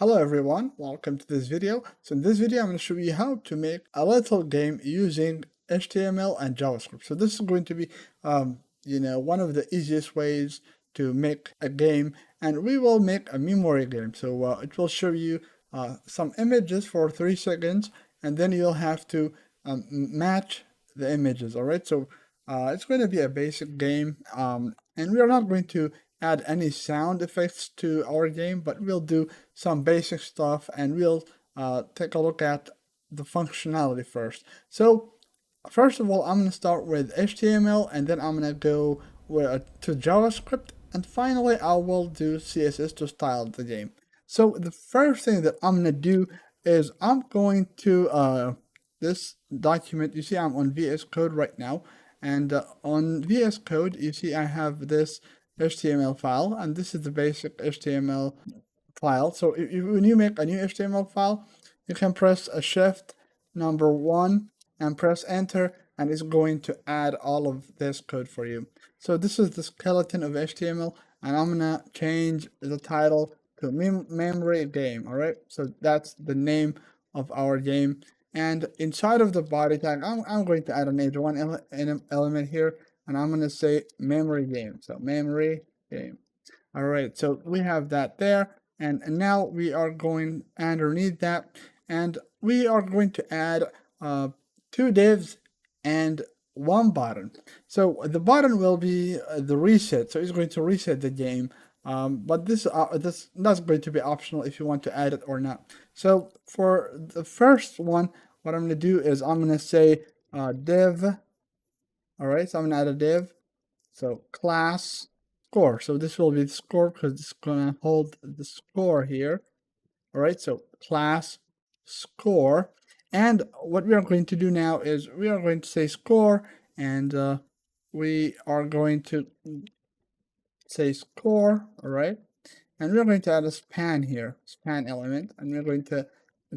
Hello everyone, welcome to this video. So in this video I'm going to show you how to make a little game using HTML and JavaScript. So this is going to be one of the easiest ways to make a game, and we will make a memory game. So it will show you some images for 3 seconds, and then you'll have to match the images. Alright, so it's going to be a basic game, and we are not going to add any sound effects to our game, but we'll do some basic stuff, and we'll take a look at the functionality first. So first of all, I'm going to start with HTML, and then I'm going to go to JavaScript, and finally I will do CSS to style the game. So the first thing that I'm going to do is I'm going to this document. You see I'm on VS Code right now, and on VS Code you see I have this HTML file, and this is the basic HTML file. So when you make a new HTML file, you can press a shift number 1 and press enter, and it's going to add all of this code for you. So this is the skeleton of HTML, and I'm gonna change the title to memory game. All right, so that's the name of our game, and inside of the body tag I'm going to add an h1 element here, and I'm going to say memory game. So memory game. All right, so we have that there, and now we are going underneath that, and we are going to add 2 divs and 1 button. So the button will be the reset, so it's going to reset the game, but that's going to be optional if you want to add it or not. So for the first one, what I'm going to do is I'm going to say div. All right, so I'm going to add a div. So class score. So this will be the score because it's going to hold the score here. All right, so class score. And what we are going to do now is we are going to say score, and we are going to say score. All right, and we're going to add a span here, span element, and we're going to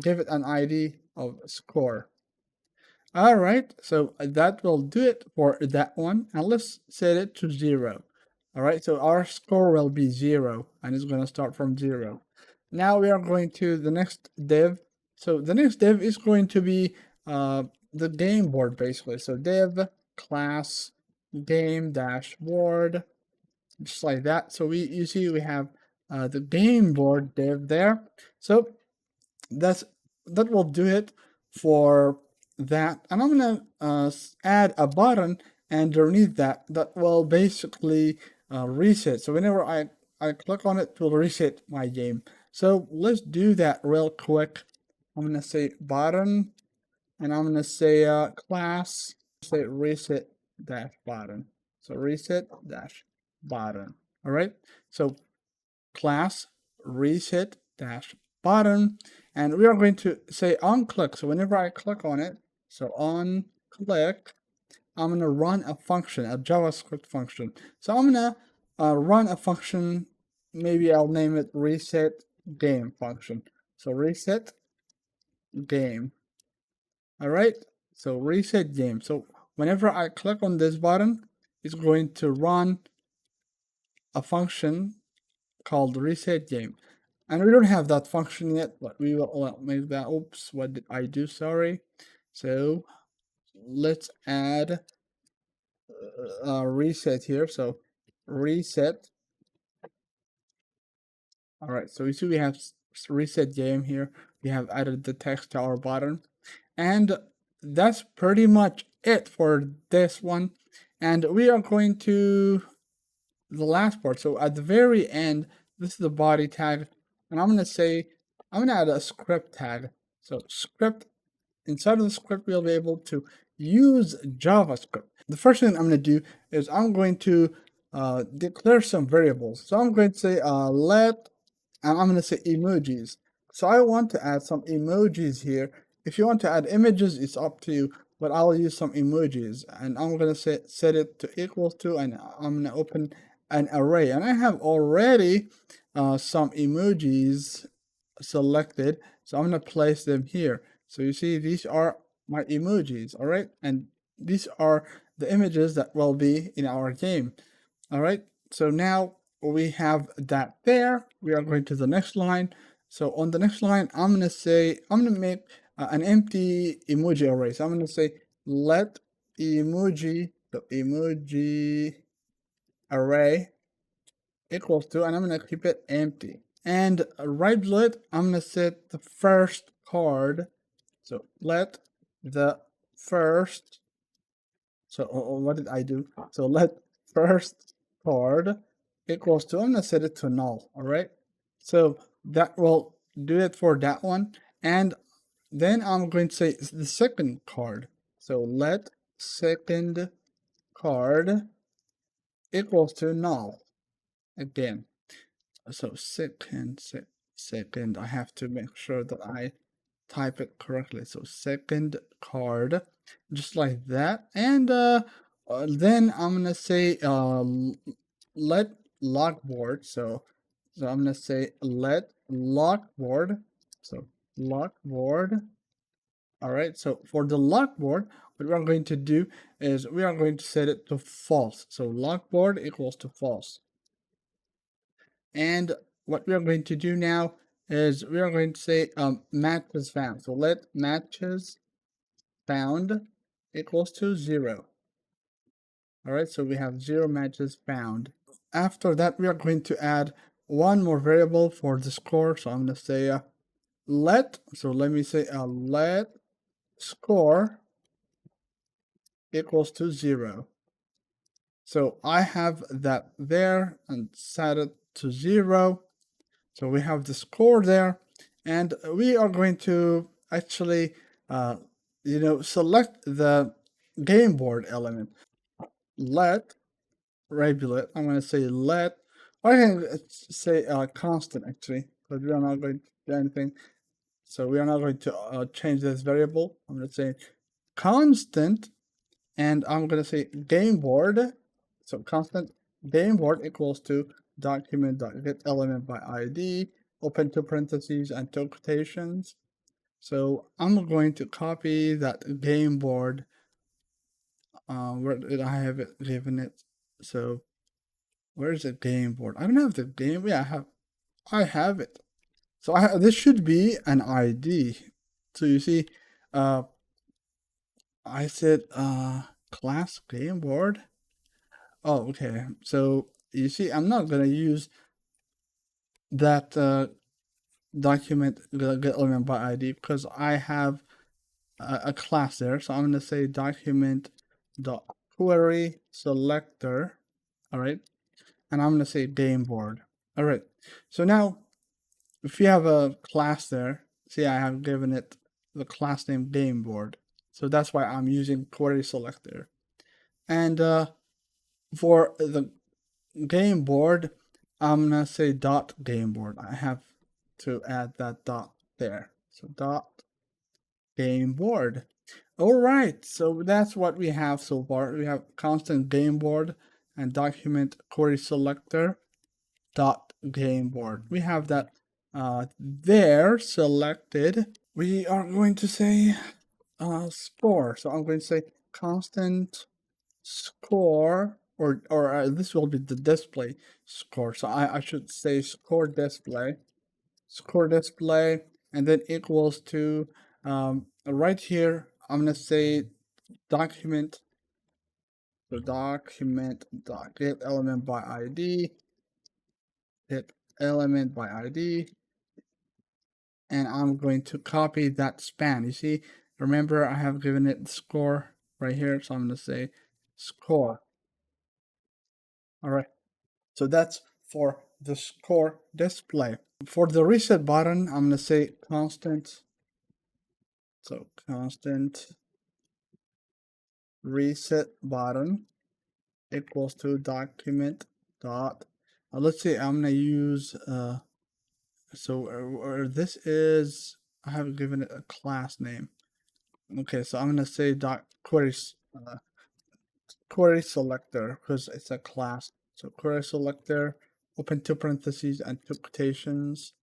give it an ID of score. All right, so that will do it for that one, and let's set it to 0. All right, so our score will be 0, and it's going to start from 0. Now we are going to the next div. So the next div is going to be the game board, basically. So div class game dashboard, just like that. So you see we have the game board div there. So that will do it for that, and I'm gonna add a button underneath that will basically reset. So whenever I click on it, it will reset my game. So let's do that real quick. I'm gonna say button, and I'm gonna say class, say reset dash button. So reset dash button. All right, so class reset dash button, and we are going to say on click. So whenever I click on it, so on click, I'm going to run a function, a JavaScript function. So I'm going to run a function, maybe I'll name it reset game function. So reset game. All right, so reset game. So whenever I click on this button, it's going to run a function called reset game. And we don't have that function yet, but we will make that. Oops, what did I do? Sorry. So let's add a reset here. So reset. All right, so you see we have reset game here. We have added the text to our button, and that's pretty much it for this one. And we are going to the last part. So at the very end, this is the body tag, and I'm going to add a script tag. So script, inside of the script, we'll be able to use JavaScript. The first thing I'm going to do is I'm going to declare some variables. So I'm going to say and I'm going to say emojis. So I want to add some emojis here. If you want to add images, it's up to you, but I'll use some emojis, and I'm going to set it to equal to, and I'm going to open an array, and I have already some emojis selected, so I'm going to place them here. So you see these are my emojis. All right, and these are the images that will be in our game. All right, so now we have that there. We are going to the next line. So on the next line, I'm gonna make an empty emoji array. So I'm gonna say let emoji array equals to, and I'm gonna keep it empty. And right below it, I'm gonna set the first card. So let the first. So what did I do? So let first card equals to, I'm gonna set it to null. All right. So that will do it for that one. And then I'm going to say the second card. So let second card equals to null again. So second, I have to make sure that I type it correctly. So second card, just like that. And then I'm gonna say let lockboard. So I'm gonna say let lockboard. So lockboard. All right. So for the lockboard, what we are going to do is we are going to set it to false. So lockboard equals to false. And what we are going to do now is we are going to say matches found. So let matches found equals to 0. All right, so we have 0 matches found. After that, we are going to add one more variable for the score. So I'm going to say let, so let me say let score equals to 0. So I have that there and set it to 0. So we have the score there, and we are going to actually, select the game board element. Let, right below it, I'm going to say let, or I can say constant actually, but we are not going to do anything. So we are not going to change this variable. I'm going to say constant, and I'm going to say game board. So constant game board equals to document.get element by ID, open two parentheses and two quotations. So I'm going to copy that game board. Where did I have it given it? So where's the game board? I don't have the game. Yeah, I have it. So this should be an ID. So you see, I said class game board. Oh, okay. So you see, I'm not gonna use that document get element by ID because I have a class there. So I'm gonna say document dot query selector. All right, and I'm gonna say game board. All right. So now, if you have a class there, see, I have given it the class name game board. So that's why I'm using query selector. And for the game board, I'm gonna say dot game board. I have to add that dot there. So dot game board. All right, so that's what we have so far. We have constant game board and document query selector dot game board. We have that there selected. We are going to say score. So I'm going to say constant score, or this will be the display score. So I should say score display, and then equals to right here. I'm gonna say document. So document dot get element by ID, get element by ID, and I'm going to copy that span. You see, remember I have given it the score right here, so I'm gonna say score. All right. So that's for the score display. For the reset button, I'm going to say constant. So constant reset button equals to document dot. Let's see, I'm going to use, this is, I have given it a class name. Okay, so I'm going to say dot query selector because it's a class. So query selector, open two parentheses and two quotations.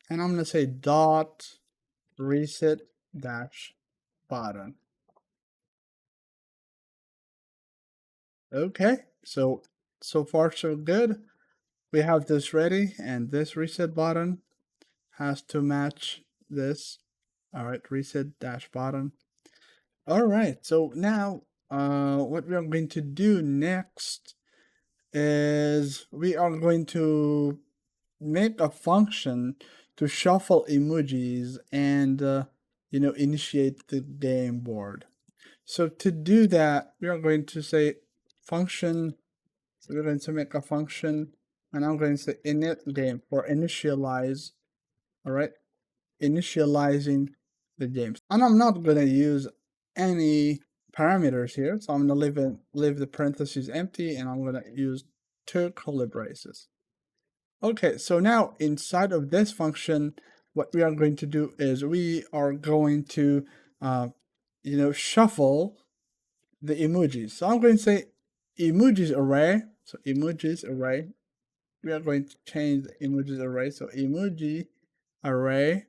And I'm going to say dot reset dash button. Okay, so far so good. We have this ready, and this reset button has to match this. All right, reset dash bottom. All right, so now what we are going to do next is we are going to make a function to shuffle emojis and initiate the game board. So to do that, we are going to say function. So we're going to make a function, and I'm going to say init game for initialize. All right, initializing the game. And I'm not going to use any parameters here, so I'm going to leave the parentheses empty, and I'm going to use 2 curly braces. Okay, so now inside of this function, what we are going to do is we are going to shuffle the emojis. So I'm going to say emojis array. So emojis array. We are going to change the emojis array. So emoji array,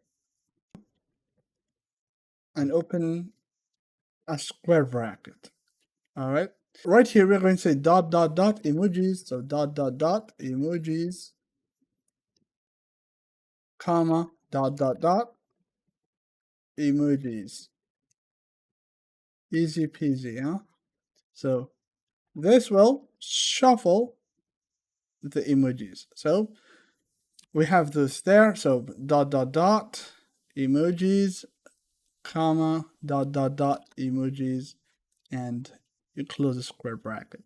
and open a square bracket. All right. Right here, we're going to say dot dot dot emojis. So dot dot dot emojis, comma, dot dot dot emojis. Easy peasy, huh? So this will shuffle the emojis. So we have this there. So dot dot dot emojis, comma, dot dot dot emojis, and you close the square bracket.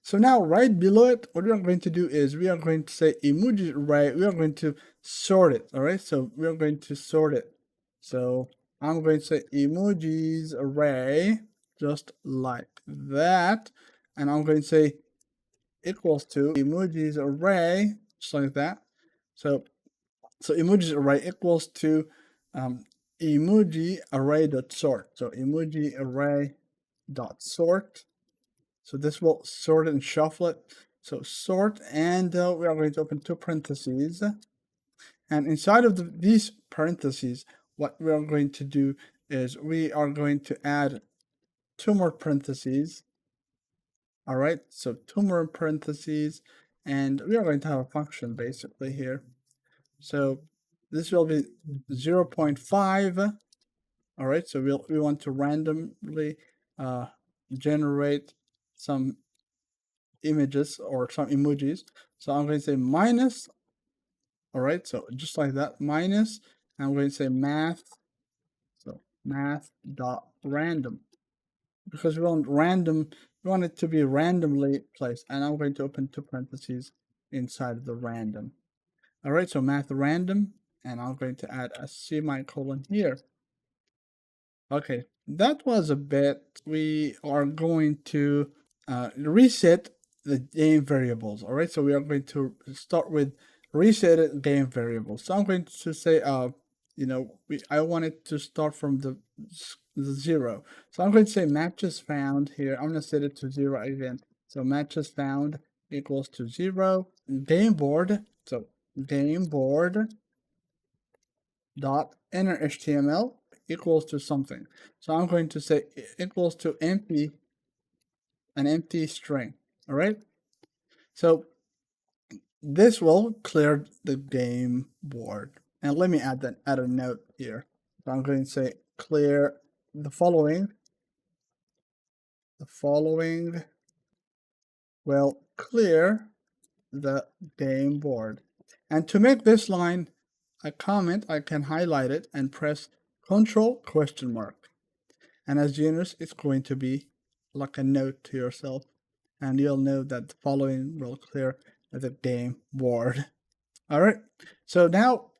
So now right below it, what we are going to do is we are going to say emoji array. We are going to sort it. All right. So we are going to sort it. So I'm going to say emojis array, just like that. And I'm going to say equals to emojis array, just like that. So emojis array equals to emoji array dot sort. So emoji array dot sort. So this will sort it and shuffle it. So sort, and we are going to open 2 parentheses. And inside of these parentheses, what we are going to do is we are going to add 2 more parentheses. All right, so 2 more parentheses, and we are going to have a function basically here. So this will be 0.5. All right, so we want to randomly generate some images or some emojis. So I'm going to say minus. All right, so just like that, minus. And I'm going to say math. So math dot random, because we want it to be randomly placed. And I'm going to open 2 parentheses inside of the random. All right, so math random, and I'm going to add a semicolon here. Okay, that was a bit. We are going to reset the game variables. All right, so we are going to start with reset game variables. So I'm going to say, I want it to start from the 0. So I'm going to say matches found here. I'm going to set it to 0 again. So matches found equals to 0. Game board. So game board dot inner HTML equals to something. So I'm going to say equals to empty, an empty string. All right. So this will clear the game board. And let me add a note here. So I'm going to say clear the following. The following will clear the game board. And to make this line a comment, I can highlight it and press Control ? And as you notice, it's going to be like a note to yourself, and you'll know that the following will clear the game board. All right, so now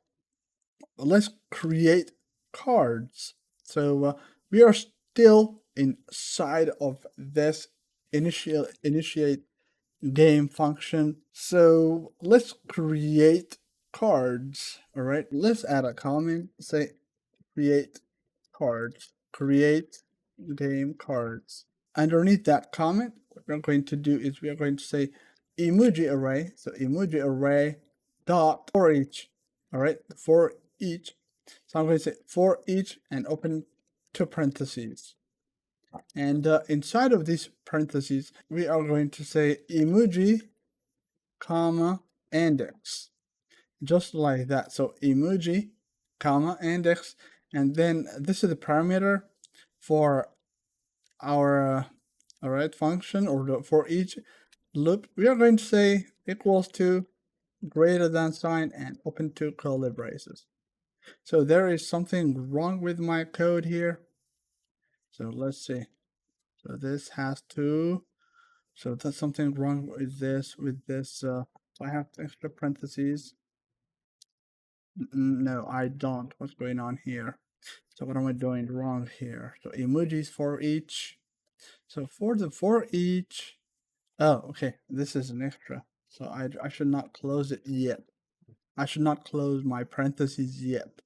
let's create cards. So we are still inside of this initiate game function. So let's create cards. All right, let's add a comment, say create cards, create game cards. Underneath that comment, what we're going to do is we are going to say emoji array. So emoji array dot for each. All right, for each. So I'm going to say for each and open 2 parentheses. And inside of these parentheses, we are going to say emoji, comma, index, just like that. So emoji comma index, and then this is the parameter for our all right function, or for each loop. We are going to say equals to greater than sign and open two curly braces. So there is something wrong with my code here. So let's see. So this has to, so that's something wrong with this, so I have extra parentheses. No, I don't. What's going on here? So what am I doing wrong here? So emojis for each. So for each, oh, okay, this is an extra. So I should not close it yet. I should not close my parentheses yet.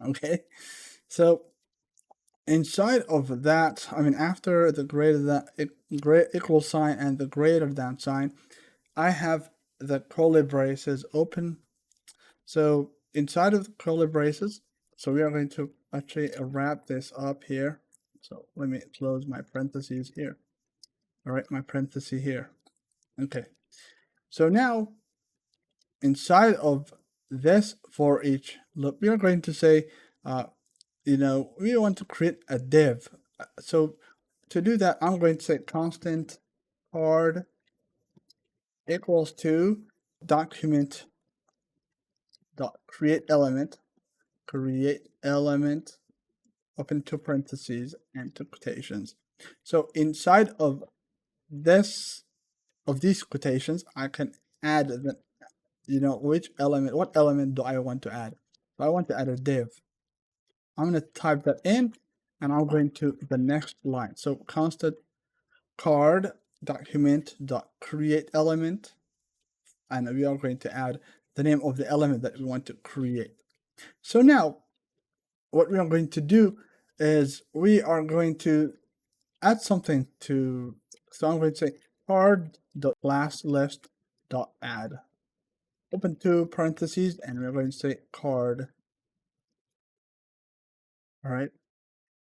Okay, so inside of that, I mean, after the greater than equal sign and the greater than sign, I have the curly braces open. So inside of the curly braces, so we are going to actually wrap this up here. So let me close my parentheses here. All right, my parenthesis here. Okay, so now inside of this for each loop, we are going to say, we want to create a div. So to do that, I'm going to say constant card equals to document dot create element, open two parentheses and two quotations. So inside of these quotations, I can add the, what element do I want to add? So I want to add a div. I'm going to type that in, and I'm going to the next line. So constant card document dot create element, and we are going to add the name of the element that we want to create. So now what we are going to do is we are going to add something to, so I'm going to say card dot class list dot add, open two parentheses, and we're going to say card. All right.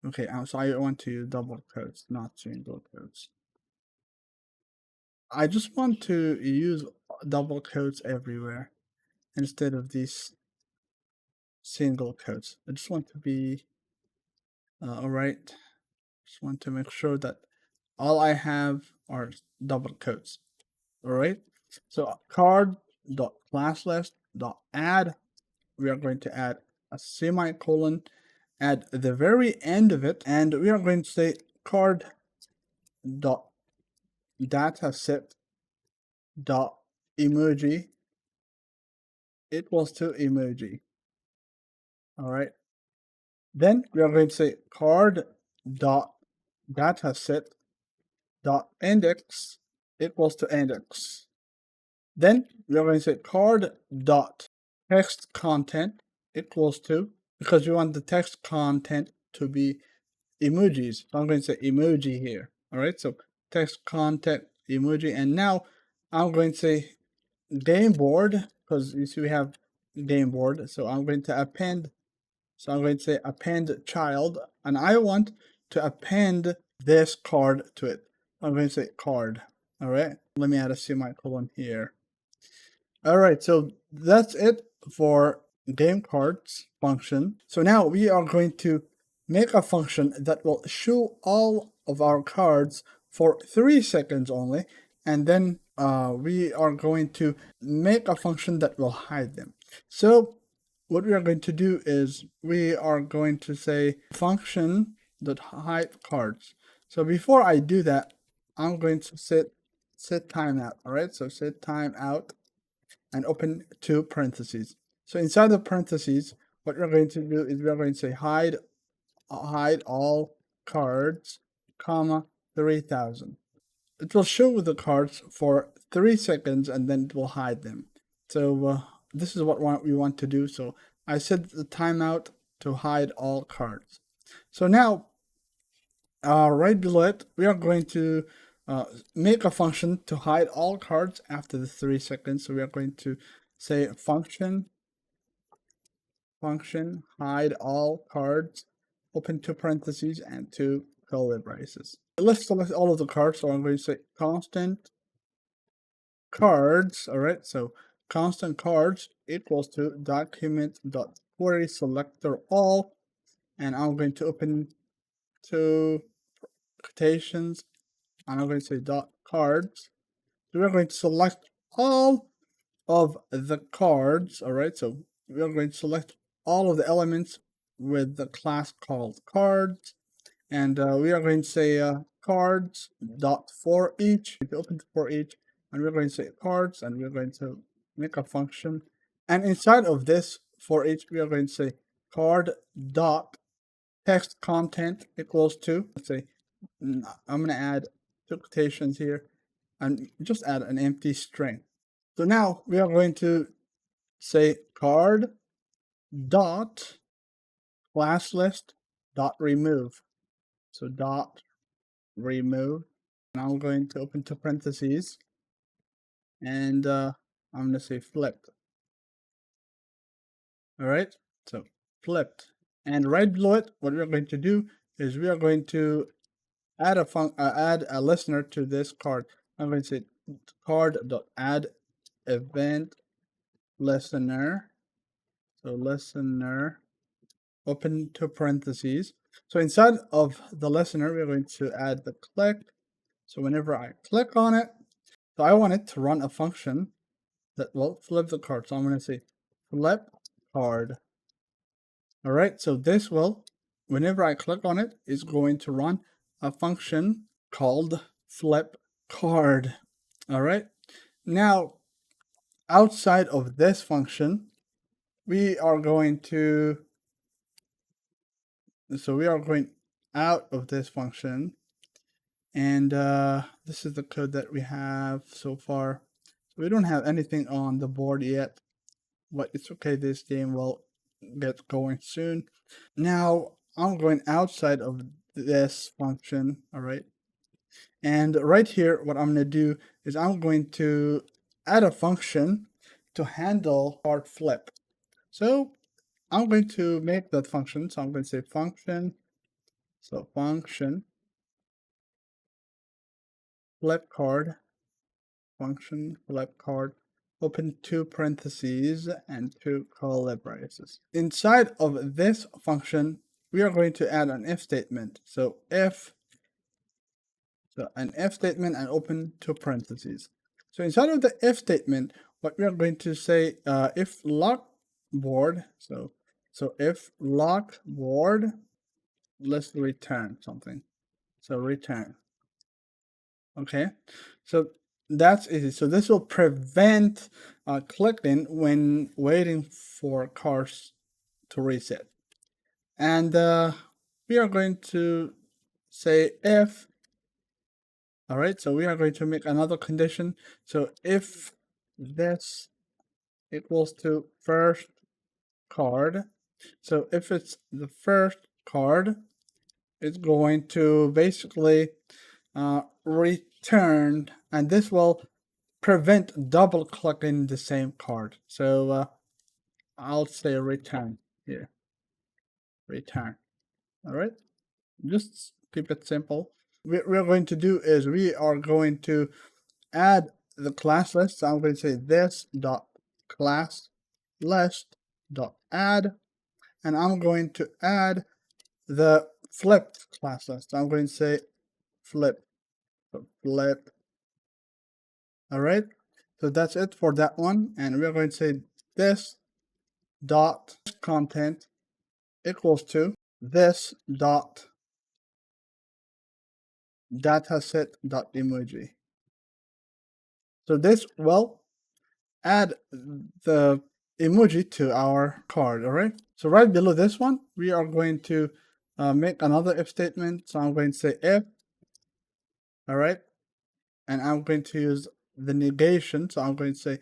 Okay, so I want to use double quotes, not single quotes. I just want to use double quotes everywhere instead of these single quotes. I just want to be, all right. Just want to make sure that all I have are double quotes. All right. So card.classlist.add, we are going to add a semicolon at the very end of it, and we are going to say card.dataset.emoji equals to emoji. All right. Then we are going to say card.dataset.index equals to index. Then we are going to say card.text content equals to, because we want the text content to be emojis. So I'm going to say emoji here. All right. So text content emoji. And now I'm going to say game board, because you see we have game board. So I'm going to append. So I'm going to say append child, and I want to append this card to it. I'm going to say card. All right. Let me add a semicolon here. All right. So that's it for game cards function. So now we are going to make a function that will show all of our cards for 3 seconds only, and then we are going to make a function that will hide them. So what we are going to do is we are going to say function that hide cards. So before I do that, I'm going to set timeout. All right, so set timeout and open two parentheses. So inside the parentheses, what we're going to do is we're going to say hide all cards, comma 3000. It will show the cards for 3 seconds and then it will hide them. So this is what we want to do. So I set the timeout to hide all cards. So now, right below it, we are going to make a function to hide all cards after the 3 seconds. So we are going to say function hide all cards, open two parentheses and two curly braces. Let's select all of the cards. So I'm going to say constant cards. All right. So constant cards equals to document dot query selector all, and I'm going to open two quotations, and I'm going to say dot cards. So we're going to select all of the cards. All right, so we are going to select all of the elements with the class called cards, and we are going to say cards dot for each. If you open the for each, and we're going to say cards, and we're going to make a function, and inside of this for each, we are going to say card dot text content equals to, let's say, I'm going to add two quotations here and just add an empty string. So now we are going to say card dot class list dot remove. So dot remove, and I'm going to open two parentheses, and I'm going to say flipped. All right, so flipped, and right below it, what we're going to do is we are going to add a listener to this card. I'm going to say card dot add event listener. So listener, open two parentheses. So inside of the listener, we're going to add the click. So whenever I click on it, so I want it to run a function that will flip the card. So I'm going to say flip card. All right, so this will, whenever I click on it, is going to run a function called flip card. All right, now outside of this function, we are going out of this function, and this is the code that we have so far. So we don't have anything on the board yet, but it's okay, this game will get going soon. Now I'm going outside of this function. All right, and right here what I'm going to do is I'm going to add a function to handle card flip. So I'm going to make that function. So I'm going to say function, so function flip card, function flip card, open two parentheses and two curly braces. Inside of this function, we are going to add an if statement. So an if statement and open two parentheses. So inside of the if statement, what we are going to say, if lock board, so if lock board, let's return something. So return. Okay, so that's easy. So this will prevent clicking when waiting for cars to reset. And we are going to say if, all right, so we are going to make another condition. So if this equals to first card, so if it's the first card, it's going to basically return, and this will prevent double clicking the same card. So I'll say return here, return. All right, just keep it simple. What we're going to do is we are going to add the class list. So I'm going to say this dot class list dot add, and I'm going to add the flipped class list. So I'm going to say flip, flip. All right, so that's it for that one, and we're going to say this dot content equals to this dot dataset dot emoji. So this will add the emoji to our card. All right, so right below this one, we are going to make another if statement. So I'm going to say if, all right, and I'm going to use the negation. So I'm going to say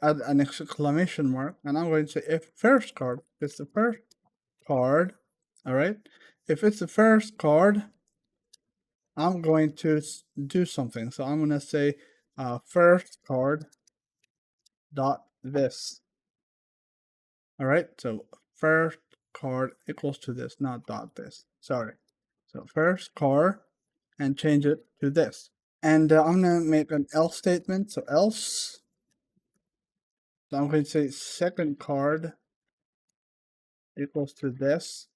add an exclamation mark, and I'm going to say if first card, it's the first card. All right, if it's the first card, I'm going to do something. So I'm going to say first card dot this. All right, so first card equals to this, not dot this. Sorry. So first card, and change it to this. And I'm going to make an else statement. So else. So I'm going to say second card equals to this,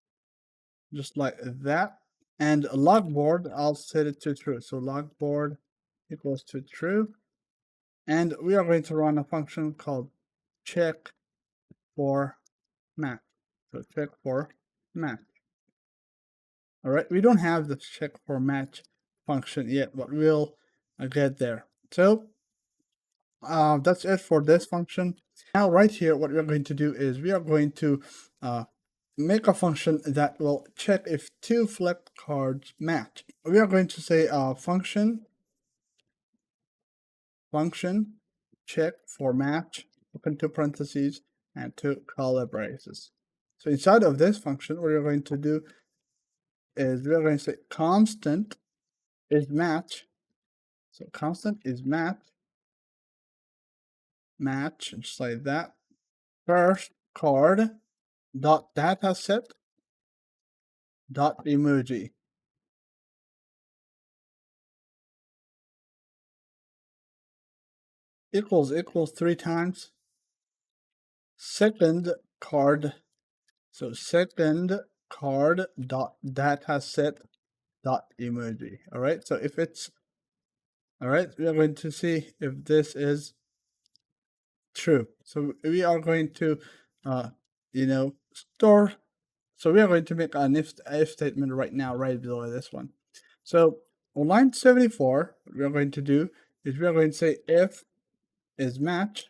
just like that. And logboard, I'll set it to true. So logboard equals to true. And we are going to run a function called check for match. So check for match. All right, we don't have the check for match function yet, but we'll get there. So that's it for this function. Now right here, what we're going to do is we are going to make a function that will check if two flip cards match. We are going to say function check for match, open two parentheses and two curly braces. So inside of this function, what we're going to do is we're going to say constant is match. So constant is match, just like that. First card dot dataset dot emoji equals 3 times second card. So second card dot dataset dot emoji. All right. So if it's all right, we are going to see if this is true. So we are going to, store. So we are going to make an if statement right now, right below this one. So on line 74, what we are going to do is we are going to say if is match,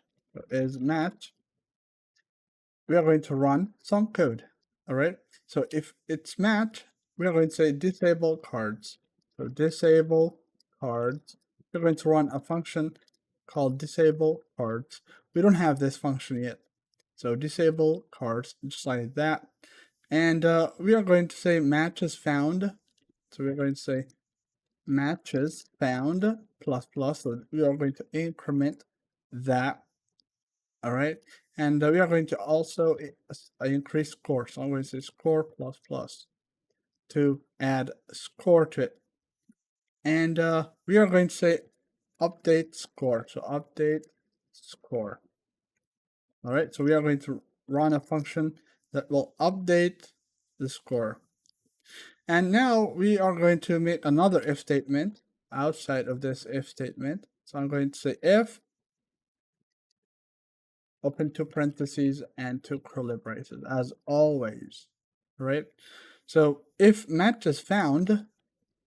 we are going to run some code. All right. So if it's match, we are going to say disable cards. So disable cards. We're going to run a function called disable cards. We don't have this function yet. So disable cards, just like that. And we are going to say matches found. So we're going to say matches found plus plus. So we are going to increment that. All right. And we are going to also increase score. So I'm going to say score plus plus to add score to it. And we are going to say update score. So update score. All right. So we are going to run a function that will update the score. And now we are going to make another if statement outside of this if statement. So I'm going to say if open two parentheses and two curly braces as always, right? So if matches found,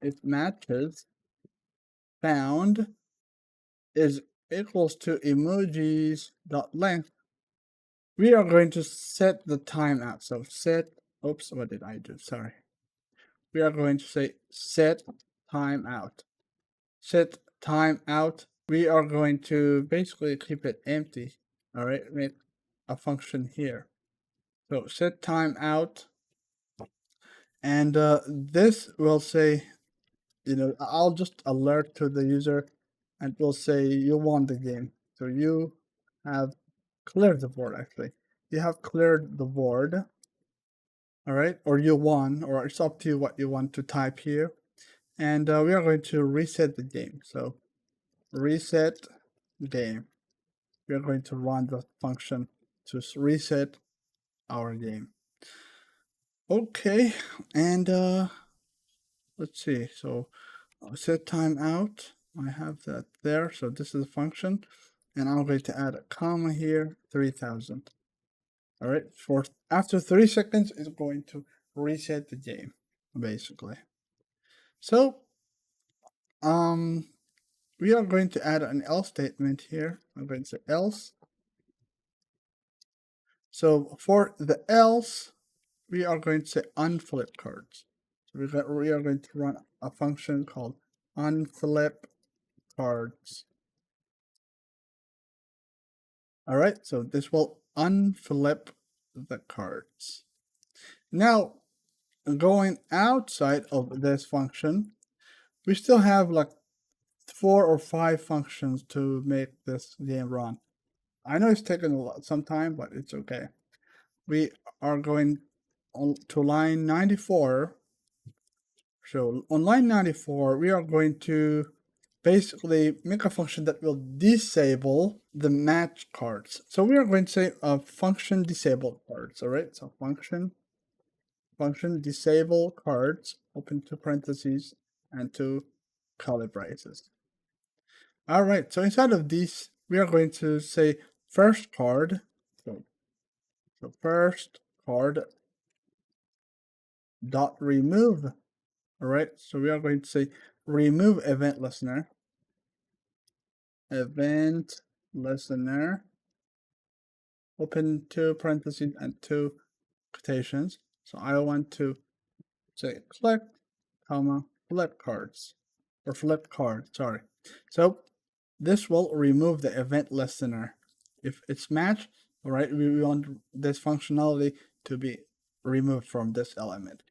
is equals to emojis dot length, we are going to set the timeout. So set, oops, what did I do? Sorry. We are going to say set timeout. Set timeout. We are going to basically keep it empty. All right, make a function here. So set timeout, and this will say, I'll just alert to the user, and it will say you won the game. So you have cleared the board. Actually, you have cleared the board. All right, or you won, or it's up to you what you want to type here. And we are going to reset the game. So reset game. We are going to run the function to reset our game. Okay, and let's see. So set timeout. I have that there. So this is a function, and I'm going to add a comma here, 3000. All right, for after 30 seconds, it's going to reset the game, basically. So we are going to add an else statement here. I'm going to say else. So for the else, we are going to say unflip cards. So we are going to run a function called unflip cards. All right, so this will unflip the cards. Now, going outside of this function, we still have like 4 or 5 functions to make this game run. I know it's taken some time, but it's okay. We are going to line 94. So on line 94, we are going to basically make a function that will disable the match cards. So we are going to say a function disable cards. All right, so function disable cards, open two parentheses and two curly braces. All right, so inside of these, we are going to say first card. So first card dot remove. All right, so we are going to say remove event listener. Event listener, open two parentheses and two quotations. So I want to say click, comma, flip cards, or flip card, sorry. So this will remove the event listener. If it's matched, all right, we want this functionality to be removed from this element.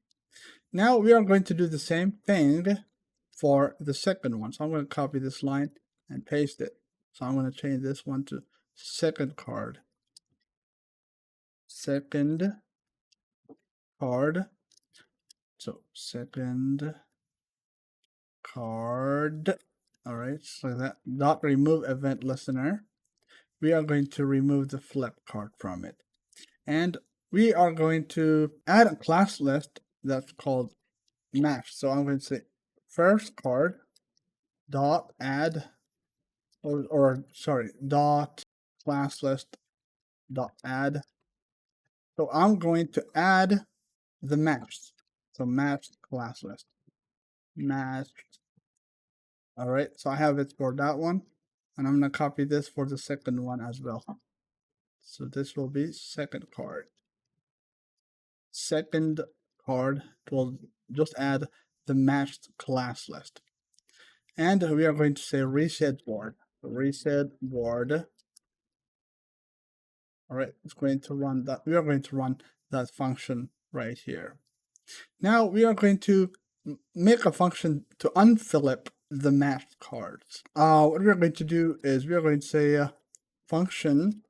Now we are going to do the same thing for the second one. So I'm going to copy this line and paste it. So I'm going to change this one to second card. Second card. So second card. All right, so that dot remove event listener. We are going to remove the flip card from it. And we are going to add a class list that's called match. So I'm going to say first card dot add or sorry, dot class list dot add. So I'm going to add the matched. So matched class list. Matched. All right, so I have it for that one. And I'm going to copy this for the second one as well. So this will be second card. Second card will just add the matched class list. And we are going to say reset board. Reset board. All right, it's going to run that. We are going to run that function right here. Now we are going to make a function to unflip the matched cards. What we are going to do is we are going to say function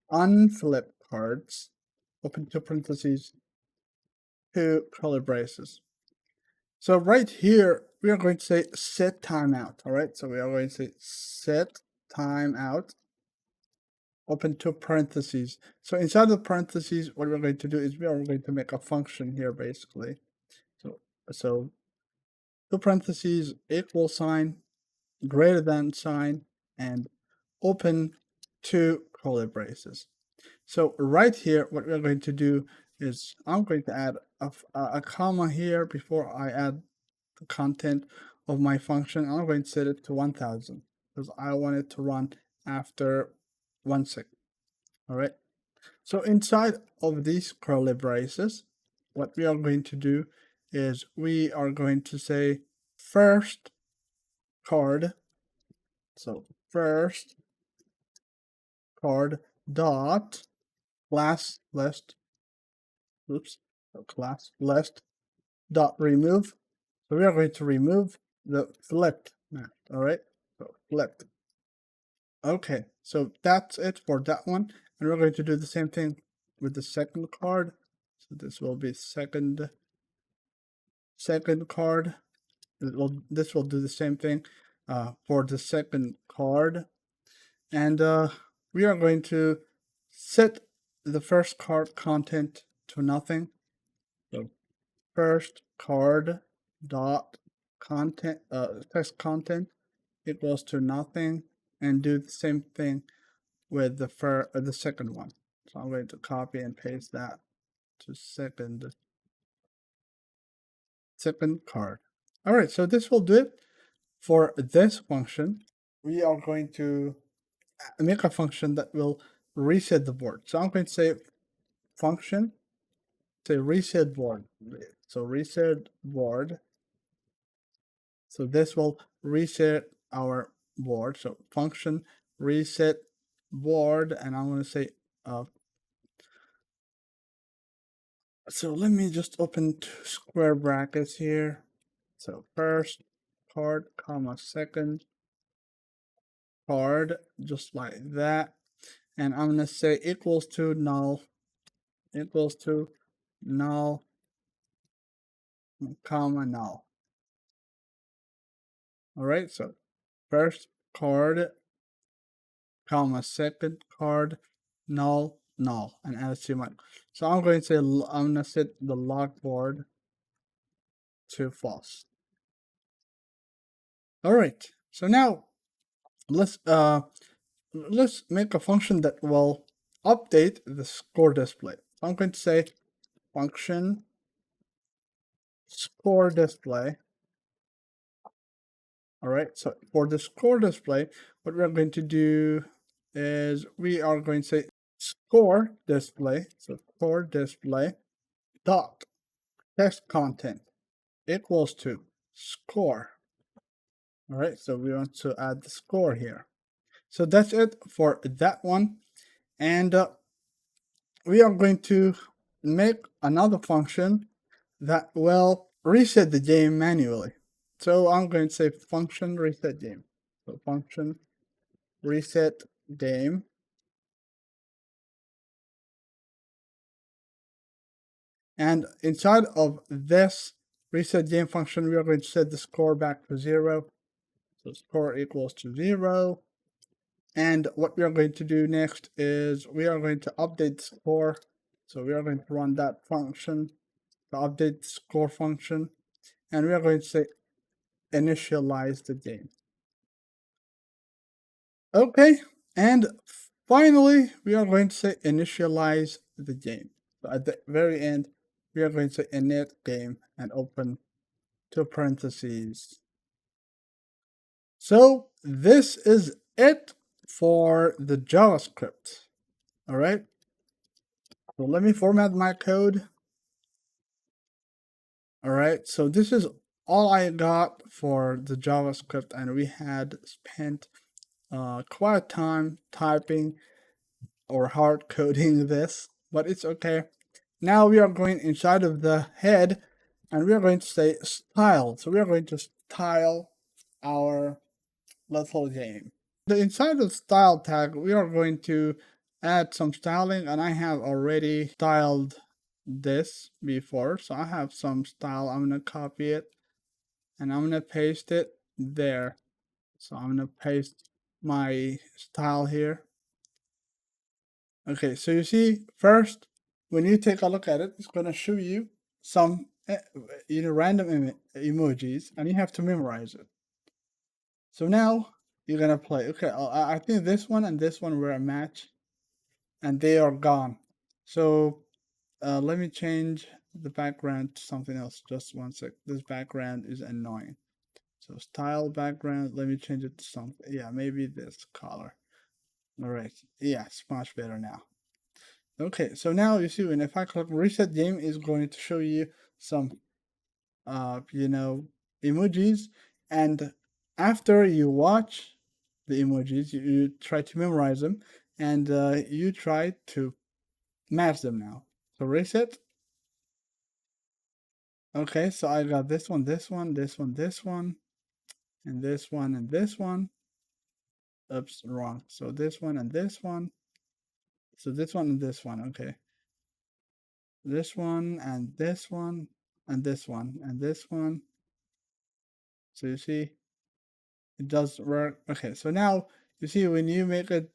unflip cards, open two parentheses, two curly braces. So right here, we are going to say set timeout. All right, so we are going to say set timeout, open two parentheses. So inside the parentheses, what we're going to do is we are going to make a function here basically. So two parentheses, equal sign, greater than sign, and open two curly braces. So right here, what we're going to do is I'm going to add a comma here before I add the content of my function. I'm going to set it to 1000 because I want it to run after 1 second. All right. So inside of these curly braces, what we are going to do is we are going to say first card. So first card dot class list. Oops. So class list dot remove. So we are going to remove the flipped match. All right. So flipped. Okay. So that's it for that one. And we're going to do the same thing with the second card. So this will be second card. This will do the same thing for the second card. And we are going to set the first card content to nothing. So first card dot content text content equals to nothing, and do the same thing with the second one. So I'm going to copy and paste that to second card. All right, so this will do it for this function. We are going to make a function that will reset the board. So I'm going to say function, say reset board. So reset board. So this will reset our board. So function reset board, and I'm going to say so let me just open two square brackets here. So first card, comma, second card, just like that. And I'm going to say equals to null, comma, null. All right, so first card, comma, second card, null, null, and add HTML. So I'm going to say, I'm going to set the logboard to false. All right, so now let's make a function that will update the score display. So I'm going to say function score display. All right, so for the score display, what we're going to do is we are going to say score display. So score display dot text content equals to score. All right, so we want to add the score here. So that's it for that one. And we are going to make another function that will reset the game manually. So I'm going to say function reset game. So function reset game. And inside of this reset game function, we are going to set the score back to 0. So score equals to 0. And what we are going to do next is we are going to update the score. So we are going to run that function, the update score function, and we are going to say initialize the game. Okay, and finally, we are going to say initialize the game. So at the very end, we are going to say init game and open two parentheses. So this is it for the JavaScript. All right. So let me format my code. All right. So this is all I got for the JavaScript, and we had spent quite time typing or hard coding this, but it's okay. Now we are going inside of the head, and we are going to say style. So we are going to style our little game. The inside of style tag, we are going to add some styling, and I have already styled this before. So I have some style. I'm going to copy it and I'm going to paste it there. So I'm going to paste my style here. Okay, so you see, first, when you take a look at it, it's going to show you some random emojis, and you have to memorize it. So now you're gonna play. Okay, I think this one and this one were a match, and they are gone. So let me change the background to something else. Just one sec. This background is annoying. So style background. Let me change it to something. Yeah, maybe this color. All right. Yeah, it's much better now. Okay, so now you see when if I click reset game, is going to show you some emojis, and after you watch the emojis, you try to memorize them, and you try to match them now. So reset. Okay, so I got this one, this one, this one, this one, and this one, and this one. Oops, wrong. So this one and this one. So this one and this one. Okay. This one and this one and this one and this one. So you see, it does work. Okay, so now you see when you make it,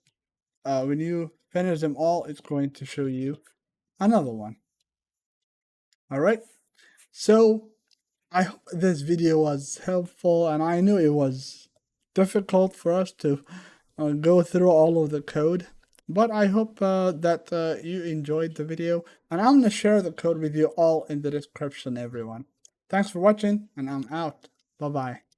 when you finish them all, it's going to show you another one. All right. So I hope this video was helpful, and I knew it was difficult for us to go through all of the code, but I hope that you enjoyed the video, and I'm gonna share the code with you all in the description, everyone. Thanks for watching, and I'm out. Bye bye.